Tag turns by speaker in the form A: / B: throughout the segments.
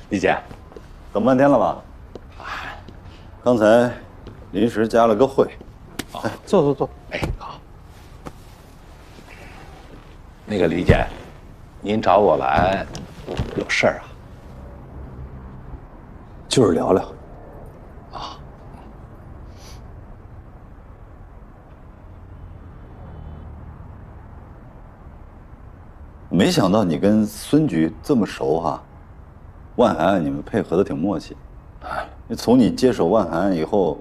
A: 李姐，
B: 等半天了吧？刚才临时加了个会。哎，坐。
A: 哎，好。那个李姐，您找我来有事儿啊？
B: 就是聊聊。
A: 啊。
B: 没想到你跟孙局这么熟哈，万海案你们配合的挺默契。从你接手万海案以后，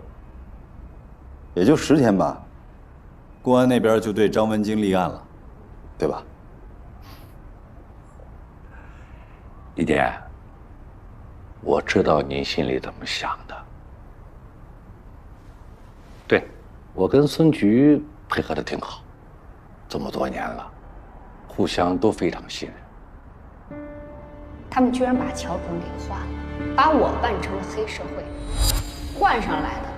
B: 也就10天吧，公安那边就对张文京立案了，对吧？
A: 李姐，我知道您心里怎么想的。对，我跟孙局配合的挺好，这么多年了，互相都非常信任。
C: 他们居然把桥本给换了，把我扮成了黑社会，换上来的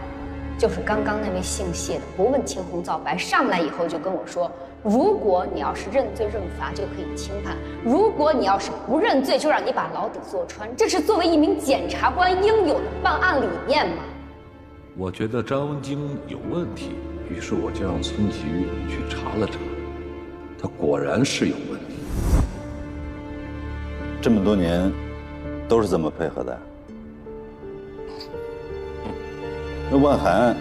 C: 就是刚刚那位姓谢的，不问青红皂白，上来以后就跟我说，如果你要是认罪认罚，就可以轻判；如果你要是不认罪，就让你把牢底坐穿。这是作为一名检察官应有的办案理念吗？
A: 我觉得张文京有问题，于是我就让孙局去查了查，他果然是有问题。
B: 这么多年，都是这么配合的。那万海案，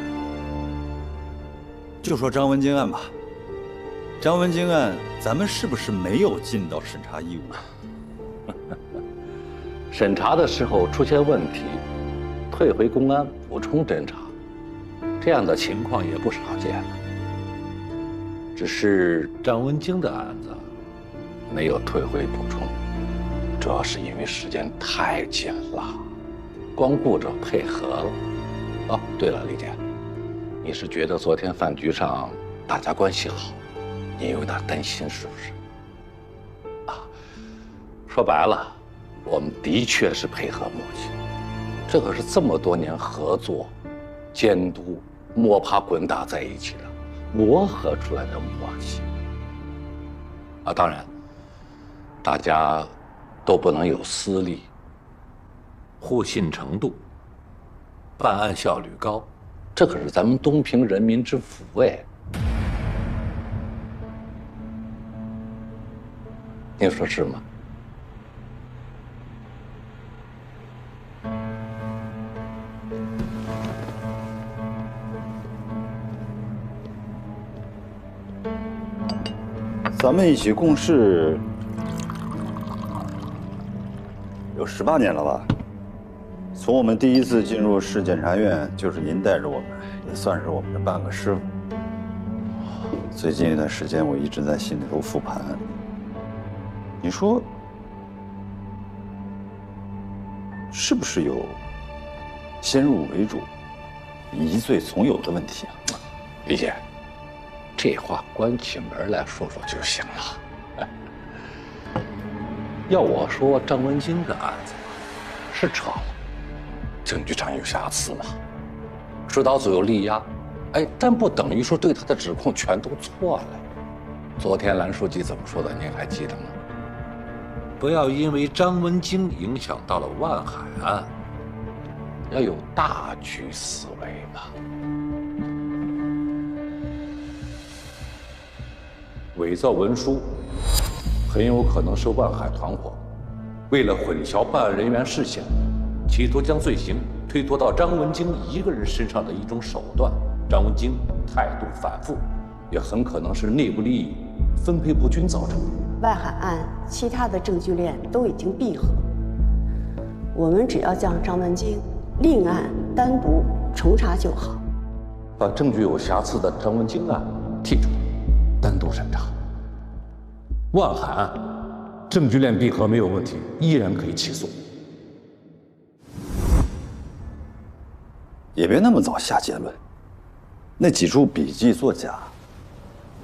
B: 就说张文京案吧。张文京案，咱们是不是没有尽到审查义务？
A: 审查的时候出现问题，退回公安补充侦查，这样的情况也不少见了。只是张文京的案子没有退回补充，主要是因为时间太紧了，光顾着配合了。哦，对了，李姐，你是觉得昨天饭局上大家关系好，你有点担心是不是？啊，说白了，我们的确是配合默契，这可是这么多年合作、监督、摸爬滚打在一起的磨合出来的默契。啊，当然，大家都不能有私利，互信程度。办案效率高，这可是咱们东平人民之福哎！您说是吗？
B: 咱们一起共事有18年了吧？从我们第一次进入市检察院，就是您带着我们，也算是我们的半个师傅。最近一段时间，我一直在心里头复盘。你说，是不是有先入为主、疑罪从有的问题啊？
A: 李姐，这话关起门来说说就行了。要我说，张文京的案子是扯了。证据上有瑕疵嘛，指导组有力压，哎，但不等于说对他的指控全都错了。昨天兰书记怎么说的？您还记得吗？不要因为张文京影响到了万海案，要有大局思维嘛。伪造文书很有可能是万海团伙为了混淆办案人员视线，企图将罪行推脱到张文京一个人身上的一种手段。张文京态度反复，也很可能是内部利益分配不均造成的。
D: 万海案其他的证据链都已经闭合，我们只要将张文京另案单独重查就好。
A: 把证据有瑕疵的张文京案剔除，单独审查。万海案证据链闭合没有问题，依然可以起诉。
B: 也别那么早下结论。那几处笔迹作假，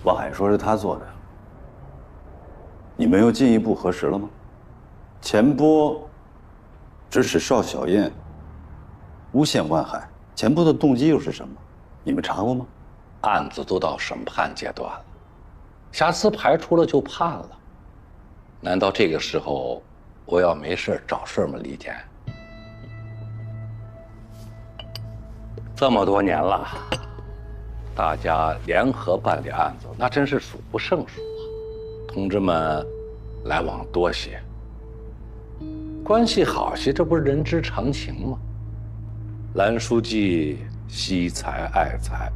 B: 王海说是他做的，你们又进一步核实了吗？钱波指使邵小燕诬陷万海，钱波的动机又是什么？你们查过吗？
A: 案子都到审判阶段了，瑕疵排除了就判了，难道这个时候我要没事找事儿吗？李健，这么多年了，大家联合办理案子，那真是数不胜数啊。同志们来往多些，关系好些，这不是人之常情吗？蓝书记惜才爱才，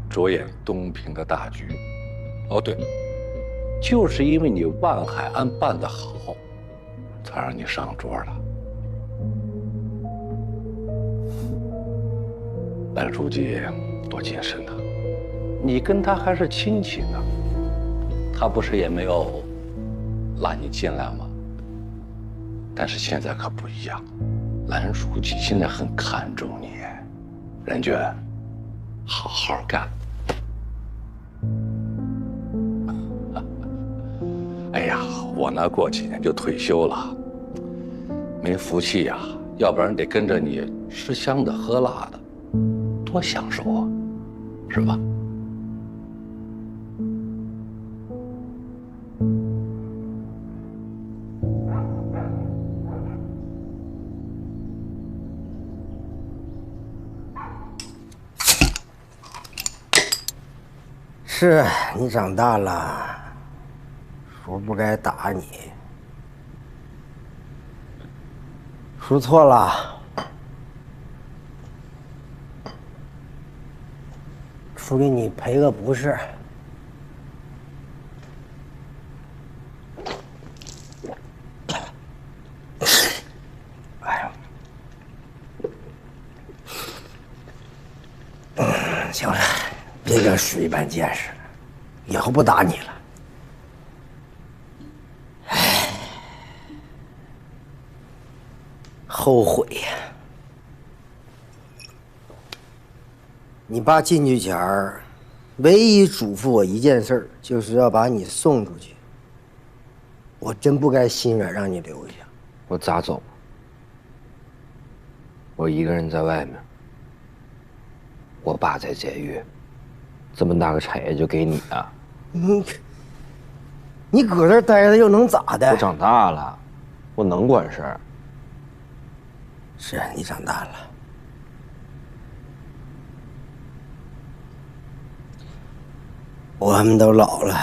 A: 着眼东平的大局。哦，对，就是因为你万海案办得好，才让你上桌了。蓝书记多谨慎呐，你跟他还是亲戚呢，他不是也没有拉你进来吗？但是现在可不一样，蓝书记现在很看重你，任军，好好干。哎呀，我呢过几年就退休了，没福气呀，要不然得跟着你吃香的喝辣的，多享受啊，是吧？
E: 是你长大了，叔不该打你，叔错了，叔给你赔个不是。哎呀，行了，别跟叔一般见识了，以后不打你了。唉，后悔呀！你爸进去前儿，唯一嘱咐我一件事儿，就是要把你送出去。我真不该心软让你留下。
F: 我咋走？我一个人在外面，我爸在监狱，这么大个产业就给你啊？
E: 你搁这儿待着又能咋的？
F: 我长大了，我能管事儿。
E: 是你长大了，我们都老了。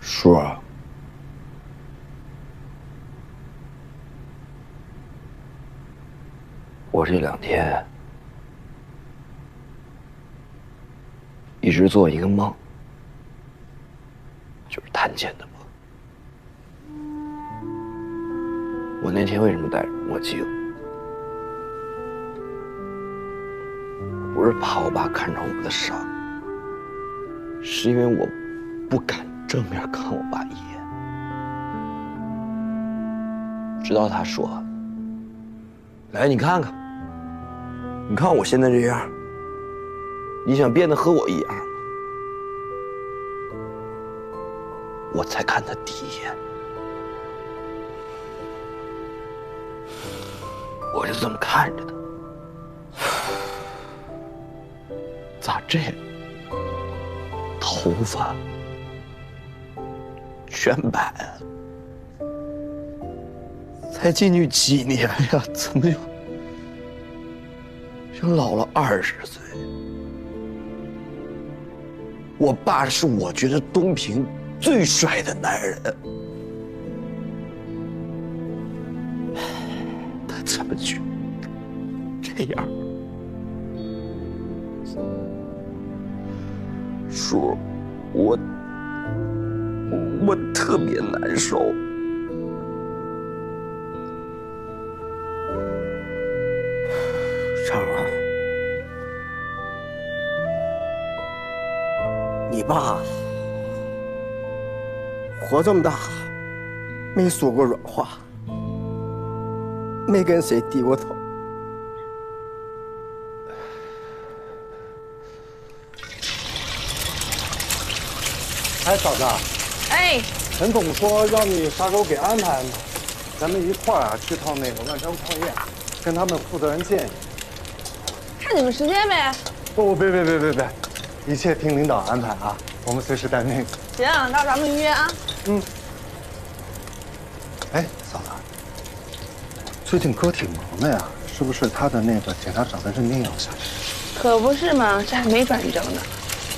F: 叔，我这2天一直做一个梦，就是谈钱的梦。我那天为什么戴着墨镜？不是怕我爸看着我的伤，是因为我不敢正面看我爸一眼。直到他说：“来，你看看，你看我现在这样，你想变得和我一样吗？”我才看他第一眼。我就这么看着他，咋这样？头发全白了，才进去几年呀，怎么又老了20岁？我爸是我觉得东平最帅的男人。怎么去这样？叔，我特别难受。
E: 畅儿，你爸活这么大，没说过软话。没跟谁低过头。
G: 哎，嫂子，
H: 哎，
G: 陈总说让你啥时候给安排安排，咱们一块儿去趟那个万山矿业，跟他们负责人见一面。
H: 看你们时间呗。
G: 不，别，一切听领导安排啊，我们随时待命。
H: 行，到时候咱们约啊。
G: 嗯。哎，嫂子，最近哥挺忙的呀，是不是他的那个检察长的任命要下去？
H: 可不是嘛，这还没转正呢。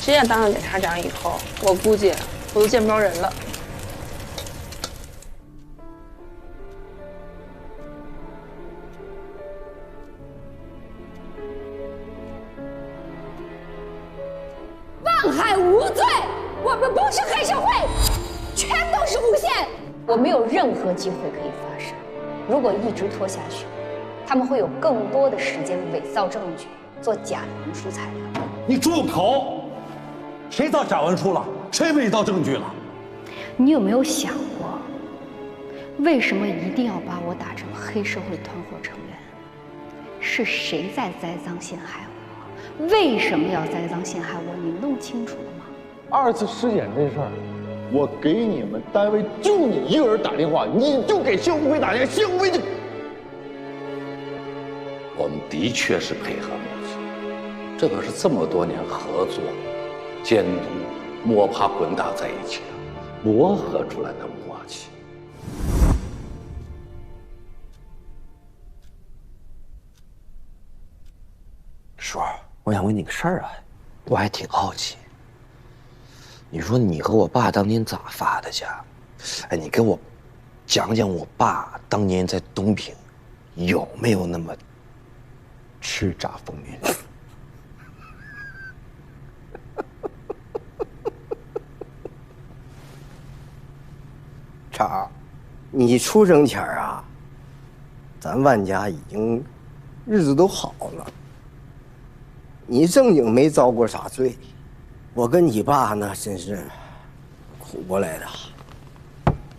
H: 真要当了检察长以后，我估计我都见不着人了。
C: 望海无罪，我们不是黑社会，全都是诬陷。我没有任何机会可以发声，如果一直拖下去，他们会有更多的时间伪造证据，做假文书材料。
A: 你住口！谁造假文书了？谁伪造证据了？
C: 你有没有想过，为什么一定要把我打成黑社会团伙成员？是谁在栽赃陷害我？为什么要栽赃陷害我？你弄清楚了吗？
I: 二次尸检这事儿，我给你们单位就你一个人打电话，你就给谢无非打电话，谢无非就……
A: 我们的确是配合默契，这可是这么多年合作、监督、摸爬滚打在一起磨合出来的默契。
F: 叔，我想问你个事儿啊，我还挺好奇。你说你和我爸当年咋发的家？哎，你给我讲讲我爸当年在东平有没有那么叱咤风云？
E: 茶，你出生前啊，咱万家已经日子都好了，你正经没遭过啥罪。我跟你爸那真是苦过来的。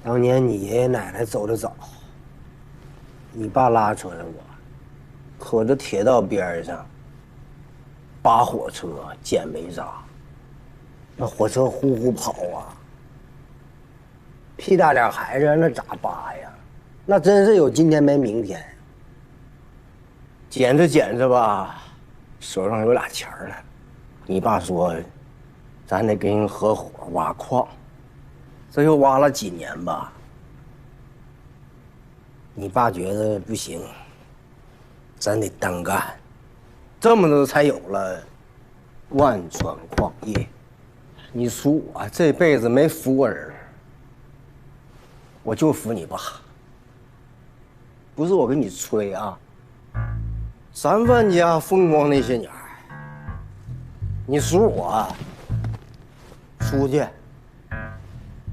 E: 当年你爷爷奶奶走得早，你爸拉扯着我，可着铁道边上扒火车捡煤渣，那火车呼呼跑啊，屁大点孩子那咋扒呀？那真是有今天没明天。捡着捡着吧，手上有俩钱了，你爸说咱得跟人合伙挖矿，这又挖了几年吧。你爸觉得不行，咱得单干，这么着才有了万川矿业。你说我这辈子没服过人，我就服你爸。不是我跟你吹啊，咱万家风光那些年，你数我出去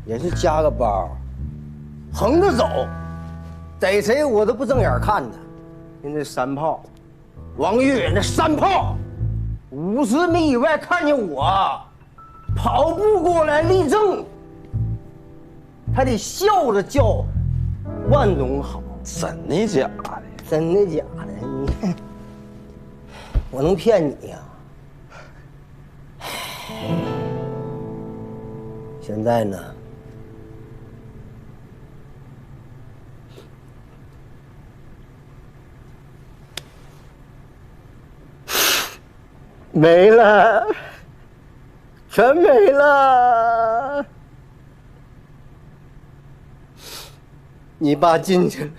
E: 也是夹个包，横着走，逮谁我都不正眼看他。人那山炮，王越远那山炮，50米以外看见我，跑步过来立正，他得笑着叫万总好。
F: 真的假的？
E: 真的假的？你我能骗你呀？现在呢，没了，全没了。你爸进去了，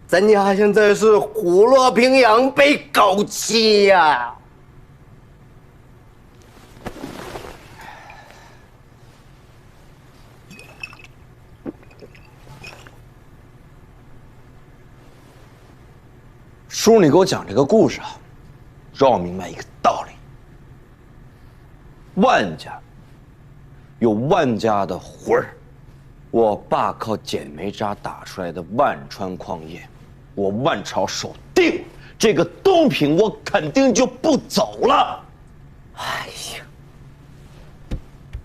E: 咱家现在是虎落平阳被狗欺呀！
F: 叔，你给我讲这个故事啊，让我明白一个道理：万家有万家的魂儿。我爸靠捡煤渣打出来的万川矿业，我万朝守定，这个东平我肯定就不走了。哎呀，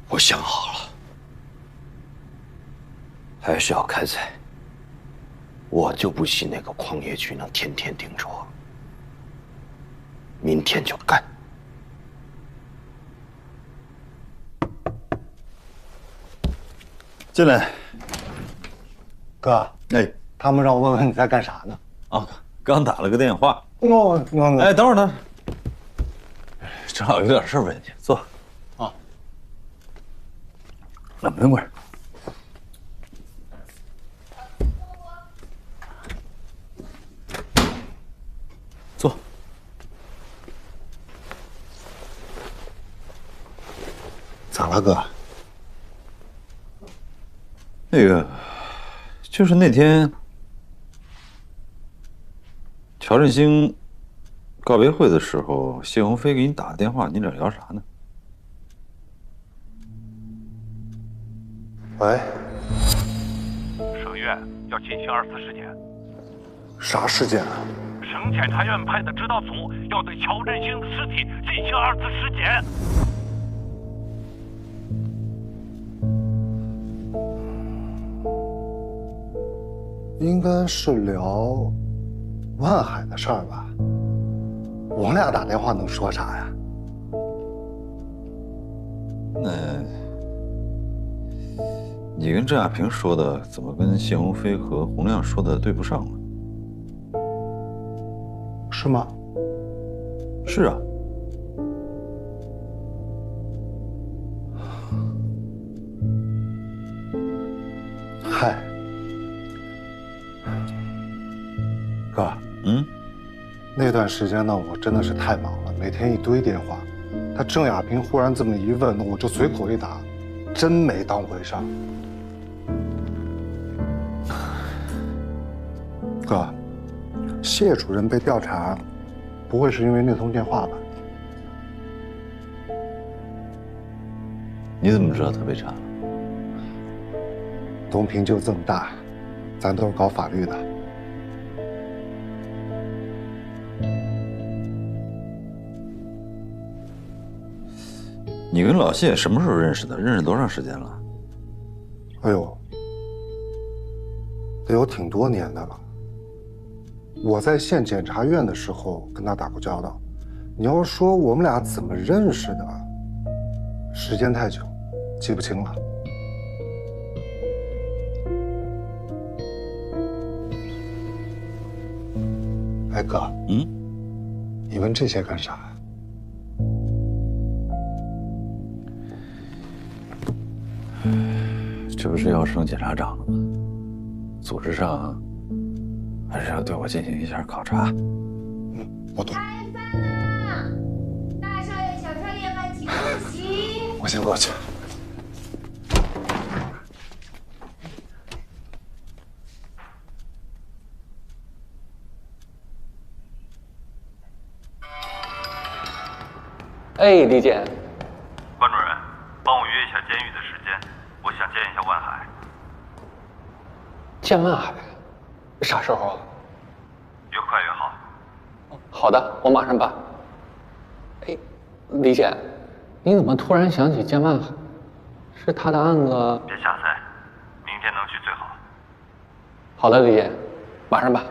F: 我想好了，还是要开采。我就不信那个矿业局能天天盯着我，明天就干。
B: 进来，
G: 哥，
B: 哎，
G: 他们让我问问你在干啥呢？
B: 啊，刚打了个电话。
G: 哎，
B: 等会儿呢，正好有点事问你，坐。
G: 啊，
B: 冷门会儿。那个，就是那天乔振兴告别会的时候，谢鸿飞给你打个电话，你俩聊啥呢？
G: 喂，
J: 省院要进行2次尸检。
G: 啥事件啊？
J: 省检察院派的指导组要对乔振兴的尸体进行2次尸检。
G: 应该是聊万海的事儿吧？我俩打电话能说啥呀？
B: 那你跟郑亚萍说的，怎么跟谢鸿飞和洪亮说的对不上了？
G: 是吗？
B: 是啊。
G: 嗨，哥，那段时间呢，我真的是太忙了，每天一堆电话。他郑亚萍忽然这么一问，我就随口一答，真没当回事儿。哥，谢主任被调查，不会是因为那通电话吧？
B: 你怎么知道他被查了？
G: 东平就这么大，咱都是搞法律的。
B: 你跟老谢什么时候认识的？认识多长时间了？
G: 哎呦，得有挺多年的了。我在县检察院的时候跟他打过交道。你要说我们俩怎么认识的，时间太久，记不清了。哎哥，你问这些干啥呀？
B: 这不是要升检察长了吗？组织上还是要对我进行一下考察。
G: 我懂。
K: 开饭啦！大少爷、小少爷们，请入席。
G: 我先过去。
A: 哎，李检，
J: 关主任，帮我约一下监狱的时间，我想见一下万海。
A: 见万海，啥时候啊？
J: 越快越好。
A: 好的，我马上办。哎，李检，你怎么突然想起见万海？是他的案子？
J: 别瞎猜，明天能去最好。
A: 好的，李检，马上办。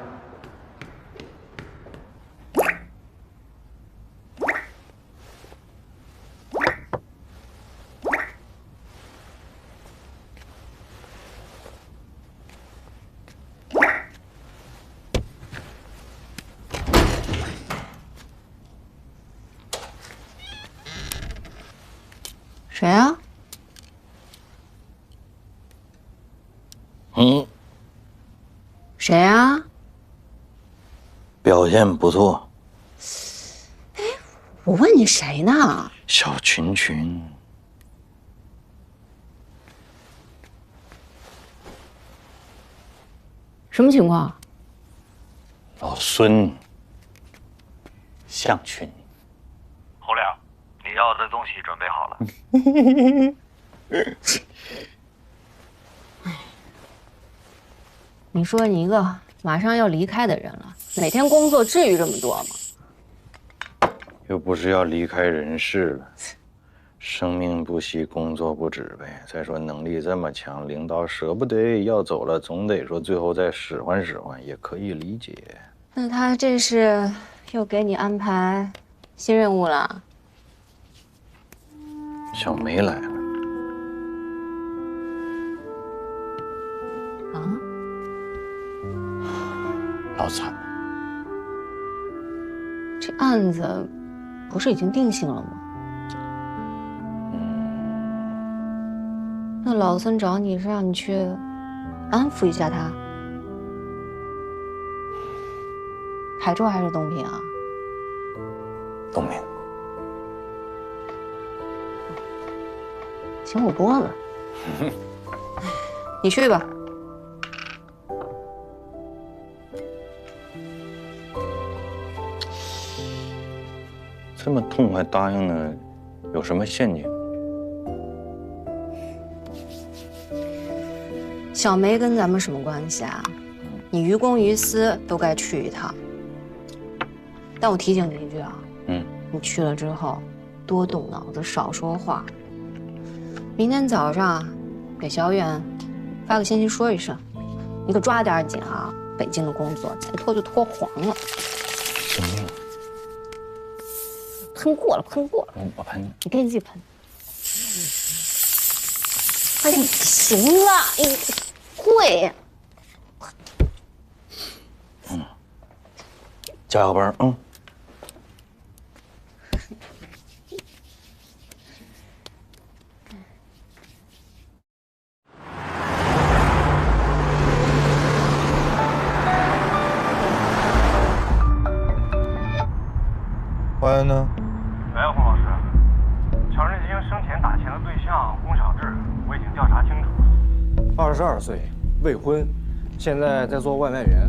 D: 谁啊？谁啊？
F: 表现不错。
D: 我问你谁呢？
F: 小群群。
D: 什么情况？
F: 老孙，向群。
J: 侯亮，你要的东西准备好了。
D: 你说你一个马上要离开的人了，每天工作至于这么多吗？
F: 又不是要离开人世了，生命不息，工作不止呗。再说能力这么强，领导舍不得要走了，总得说最后再使唤使唤，也可以理解。
D: 那他这是又给你安排新任务了？
F: 小梅来了。
D: 啊？
F: 老惨了。
D: 这案子不是已经定性了吗？那老孙找你是让你去安抚一下他。海州还是东平啊？
F: 东平。
D: 请我拨子。
C: 你去吧。
F: 这么痛快答应了，有什么陷阱？
C: 小梅跟咱们什么关系啊？你于公于私都该去一趟。但我提醒你一句啊，你去了之后多动脑子，少说话。明天早上给小远发个信息说一声，你可抓点紧啊！北京的工作再拖就拖黄了。
F: 什么呀？
C: 喷过了，喷过了。
F: 我喷你，
C: 你赶紧自己喷。哎，行了，你会。
F: 加油班，
G: 淮安呢？
J: 喂，洪老师，乔振兴生前打钱的对象龚小志，我已经调查清楚了。
L: 22岁，未婚，现在在做外卖员。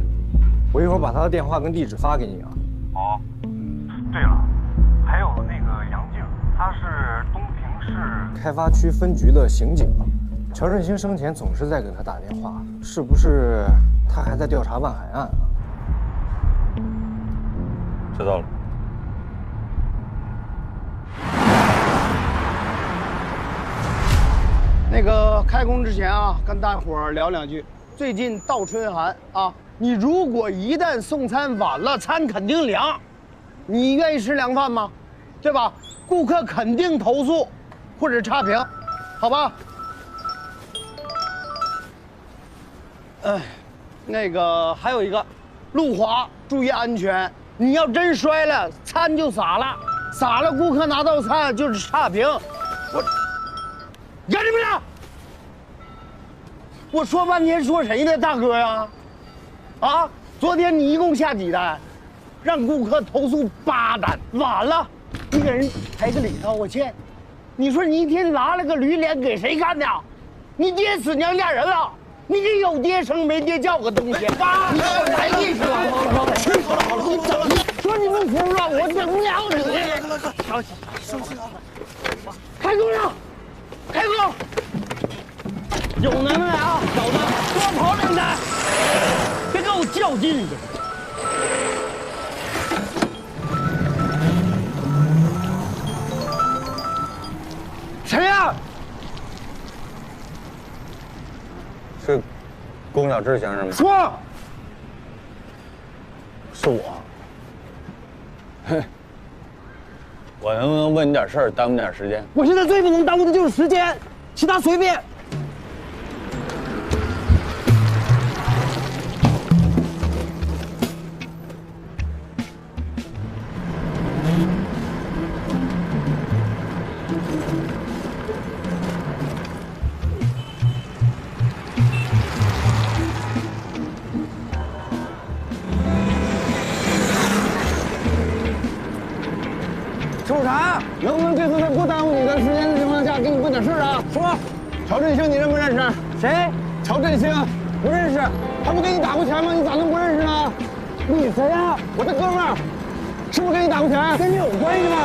L: 我一会儿把他的电话跟地址发给你啊。
J: 哦，对了，还有那个杨静，她是东平市
L: 开发区分局的刑警。乔振兴生前总是在给他打电话，是不是他还在调查万海案啊？
F: 知道了。
M: 那个开工之前啊，跟大伙儿聊两句。最近倒春寒啊，你如果一旦送餐晚了，餐肯定凉。你愿意吃凉饭吗？对吧？顾客肯定投诉或者差评，好吧？那个还有一个，路滑注意安全。你要真摔了，餐就洒了，洒了顾客拿到餐就是差评。我干什么呢？我说半天说谁呢，大哥呀？啊，昨天你一共下几单？让顾客投诉8单，晚了，你给人赔个礼道我歉。你说你一天拉了个驴脸给谁看的？你爹死娘嫁人了，你这有爹生没爹叫个东西！爸，你来意思了？好了，你怎么说你不服了？我整不了你！调起，收拾好，开工了，开工！有能耐啊，小子，多跑2单，别跟我较劲去。谁呀？
L: 是龚小志先生吗？
M: 说，
L: 是我。嘿，我能不能问你点事儿，耽误点时间？
M: 我现在最不能耽误的就是时间，其他随便。
L: 说啥？能不能这次在不耽误你的时间的情况下，给你问点事啊？说，乔振兴你认不认识？谁？乔振兴，不认识。他不给你打过钱吗？你咋能不认识呢？你谁呀？我的哥们儿，是不是给你打过钱？跟你有关系吗？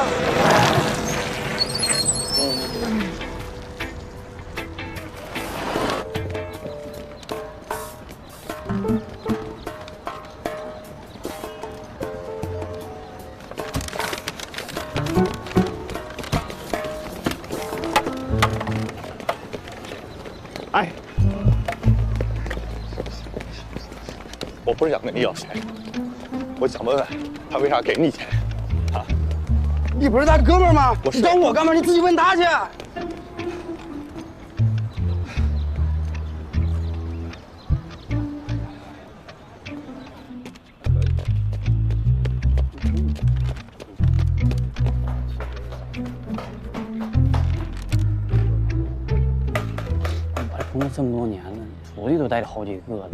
L: 哎，我不是想跟你要钱，我想问问他为啥给你钱啊？
M: 你不是他哥们儿吗？
L: 我是
M: 你找我干嘛？你自己问他去。
N: 工作这么多年了，徒弟都带了好几个了，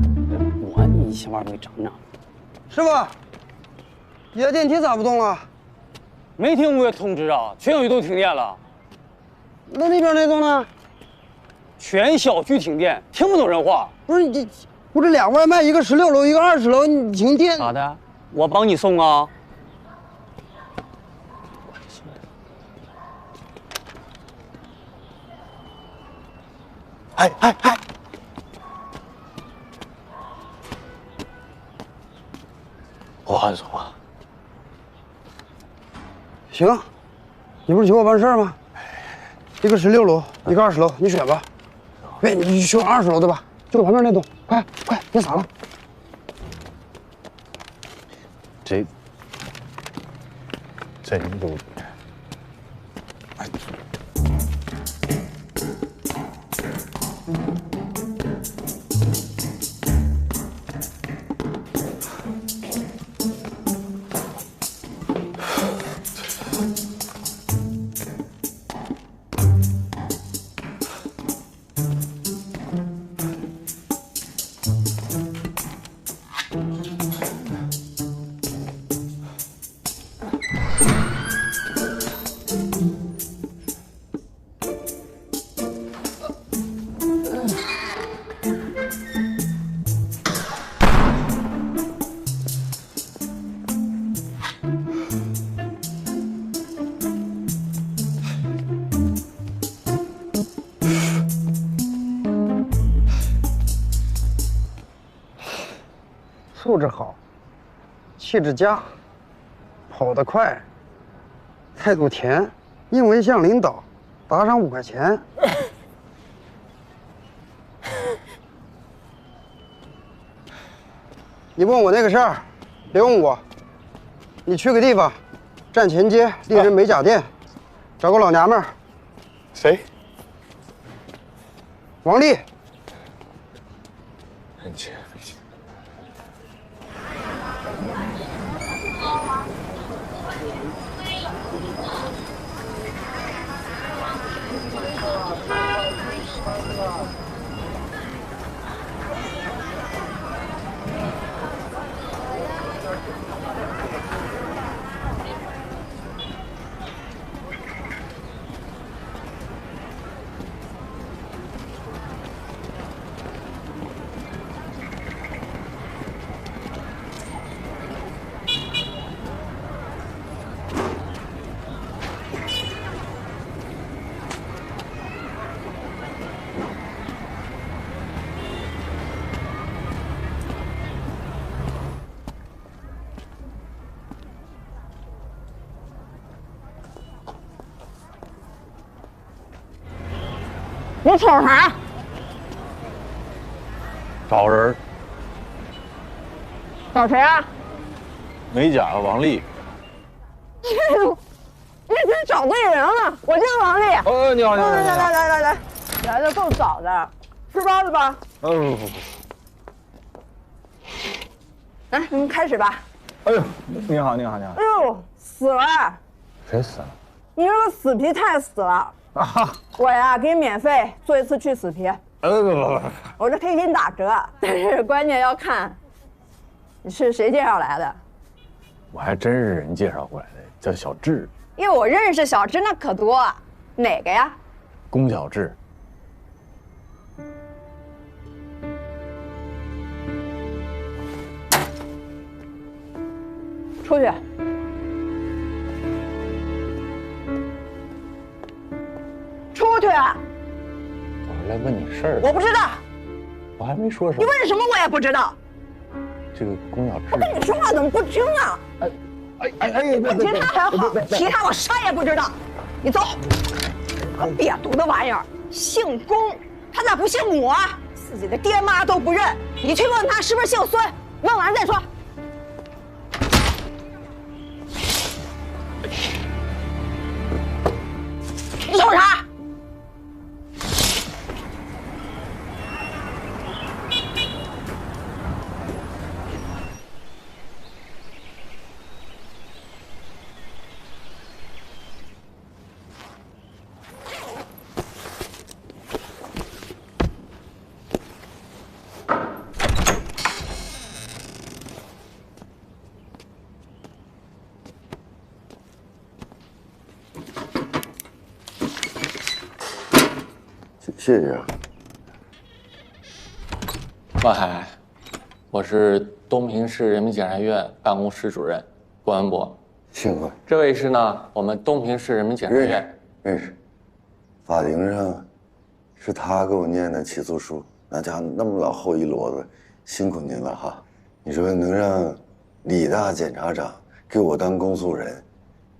N: 我一想法没长长。
M: 师傅，你的电梯咋不动了？
N: 没听物业通知啊，全有一度停电了。
M: 那边那栋呢？
N: 全小区停电，听不懂人话。
L: 不是你，我这俩外卖，一个16楼，一个20楼，你停电
N: 咋的？我帮你送啊。
L: 哎，
N: 我还说话。
L: 行，你不是求我办事吗？一个16楼，一个20楼，你选吧。别，你选20楼的吧，就旁边那栋。快，别撒了。
I: 这都，
L: 素质好，气质佳，跑得快，态度甜，因为向领导打赏5块钱。你问我那个事儿，别问我。你去个地方，站前街丽人美甲店，找个老娘们儿。
I: 谁？
L: 王丽。
I: 很切。
H: 你瞅啥？
I: 找人。
H: 找谁啊？
I: 美甲的王丽。
H: 你真找对人了，我叫王丽。
I: 你好，你好。
H: 来，来的够早的，吃包子吧。
I: 不。
H: 来，你们开始吧。
I: 哎呦，你好。
H: 哎呦，死了！
I: 谁死了？
H: 你这个死皮太死了。我呀，给你免费做一次去死皮。
I: 不，
H: 我这可以给你打折，但是关键要看你是谁介绍来的。
I: 我还真是人介绍过来的，叫小智。
H: 因为我认识小智那可多，哪个呀？
I: 龚小智。
H: 出去。出去！
I: 我是来问你事儿。
H: 我不知道。
I: 我还没说什么。
H: 你问什么我也不知道。
I: 这个龚小智。
H: 我跟你说话怎么不听啊？不提他还好，提他我啥也不知道。你走。瘪犊子玩意儿，姓龚，他咋不姓武啊？自己的爹妈都不认，你去问他是不是姓孙，问完再说。你瞅啥？
O: 谢谢啊。万海，我是东平市人民检察院办公室主任郭文博。
P: 幸会。
O: 这位是呢，我们东平市人民检察院。
P: 认识。法庭上是他给我念的起诉书，那家伙那么老厚一摞子，辛苦您了哈。你说能让李大检察长给我当公诉人，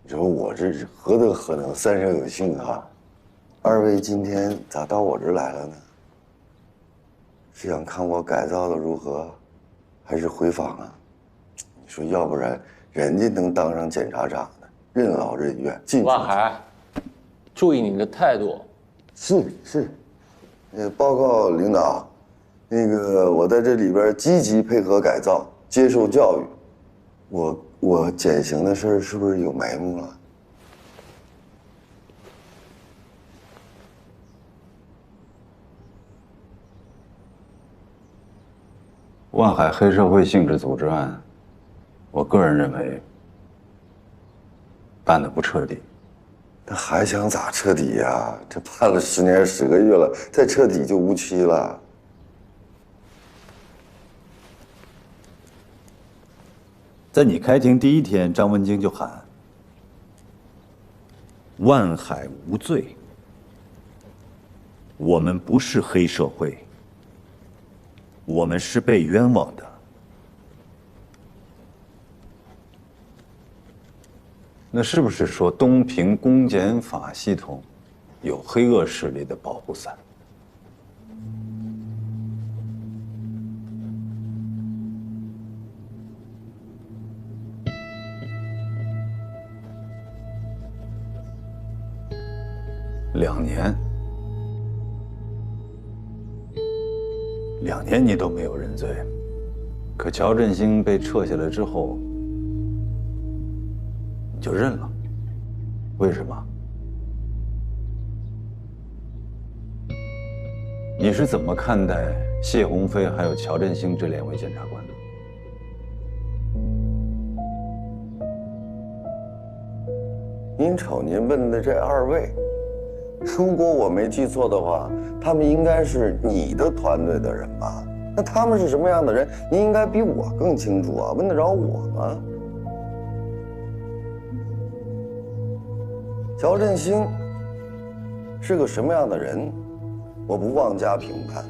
P: 你说我这是何德何能，三生有幸哈。二位今天咋到我这儿来了呢？是想看我改造的如何，还是回访啊？你说要不然人家能当上检察长呢，任劳任怨。
O: 万海，注意你的态度。
P: 是。报告领导，那个我在这里边积极配合改造，接受教育。我减刑的事儿是不是有眉目了？
B: 万海黑社会性质组织案，我个人认为办得不彻底。
P: 那还想咋彻底呀？这判了10年10个月了，再彻底就无期了。
B: 在你开庭第1天，张文京就喊“万海无罪”，我们不是黑社会。我们是被冤枉的。那是不是说东平公检法系统有黑恶势力的保护伞？2年。2年你都没有认罪，可乔振兴被撤下来之后，你就认了，为什么？你是怎么看待谢鸿飞还有乔振兴这2位检察官
P: 的？您瞅您问的这2位，如果我没记错的话，他们应该是你的团队的人吧？那他们是什么样的人，您应该比我更清楚啊，问得着我吗？乔振兴是个什么样的人，我不妄加评判。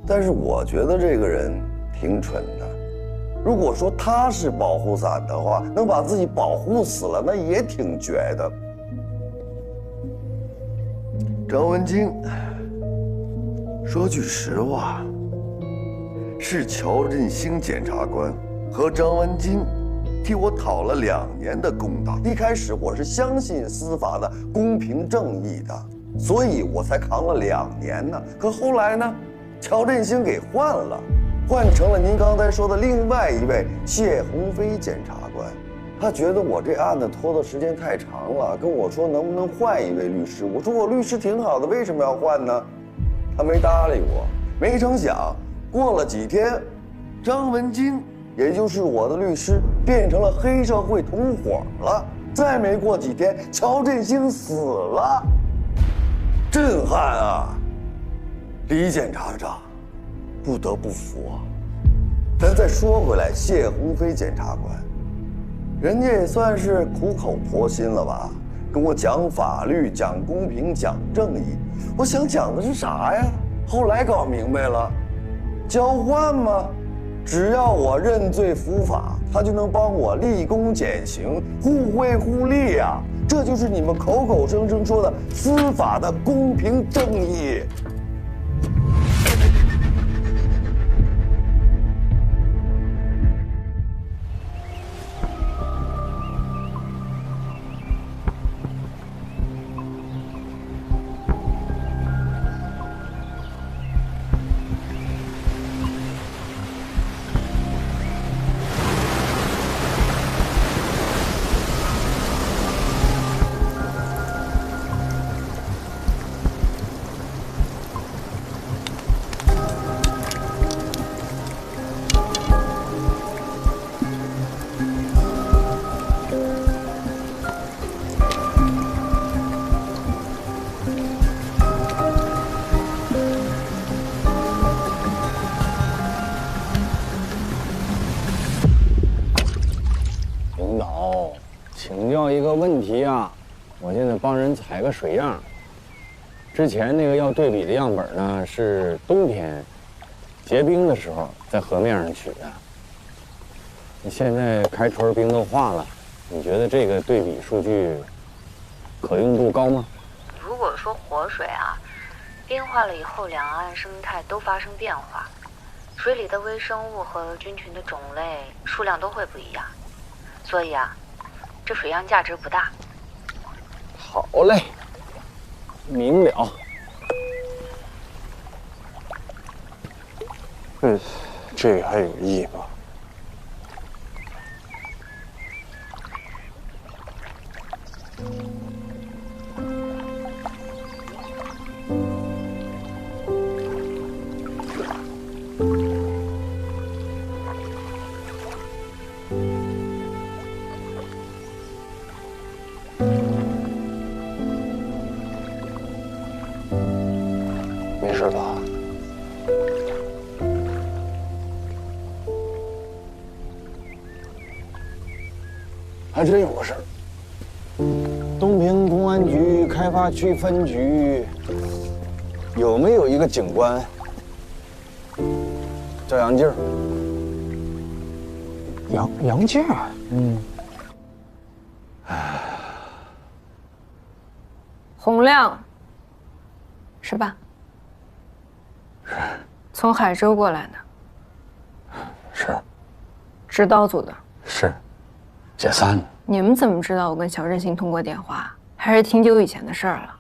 P: 但是我觉得这个人挺蠢的。如果说他是保护伞的话，能把自己保护死了，那也挺绝的。张文京，说句实话，是乔振兴检察官和张文京替我讨了2年的公道。一开始我是相信司法的公平正义的，所以我才扛了2年呢。可后来呢，乔振兴给换了，换成了您刚才说的另外一位谢鸿飞检察官。他觉得我这案子拖的时间太长了，跟我说能不能换一位律师。我说我律师挺好的，为什么要换呢？他没搭理我。没成想，过了几天，张文京，也就是我的律师，变成了黑社会同伙了。再没过几天，乔振兴死了，震撼啊！李检察长，不得不服啊。咱再说回来，谢鸿飞检察官。人家也算是苦口婆心了吧，跟我讲法律、讲公平、讲正义。我想讲的是啥呀？后来搞明白了，交换吗？只要我认罪伏法，他就能帮我立功减刑，互惠互利呀。这就是你们口口声声说的司法的公平正义。
L: 一个问题啊，我现在帮人采个水样。之前那个要对比的样本呢，是冬天结冰的时候在河面上取的。你现在开春冰都化了，你觉得这个对比数据可用度高吗？
Q: 如果说活水啊，冰化了以后，两岸生态都发生变化，水里的微生物和菌群的种类数量都会不一样，所以啊，这水样价值不大。
L: 好嘞，明了。这个还有意吗？没事吧？还真有个事儿。东平公安局开发区分局有没有一个警官叫杨静儿？杨静儿？
R: 洪亮，是吧？
L: 是。
R: 从海州过来的。
L: 是。
R: 指导组的。
L: 是。解散了。
R: 你们怎么知道我跟小振兴通过电话？还是挺久以前的事儿了？